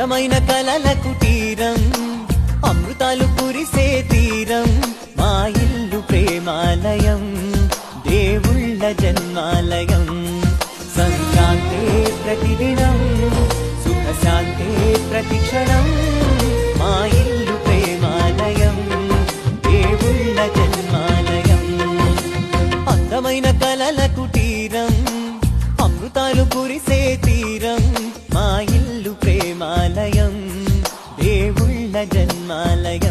అందమైన కలల కుటీరం అమృతాలు కురిసే తీరం మా ఇల్లు ప్రేమాలయం దేవుళ్ళ జన్మాలయం సంక్రాంతే ప్రతిదినం సుఖశాంతే ప్రతిక్షణం మా ఇల్లు ప్రేమాలయం దేవుళ్ళ జన్మాలయం అందమైన కలల కుటీరం అమృతాలు కురిసే తీరం మా ఇల్లు ప్రేమాలయం దేవుళ్ళ జన్మాలయం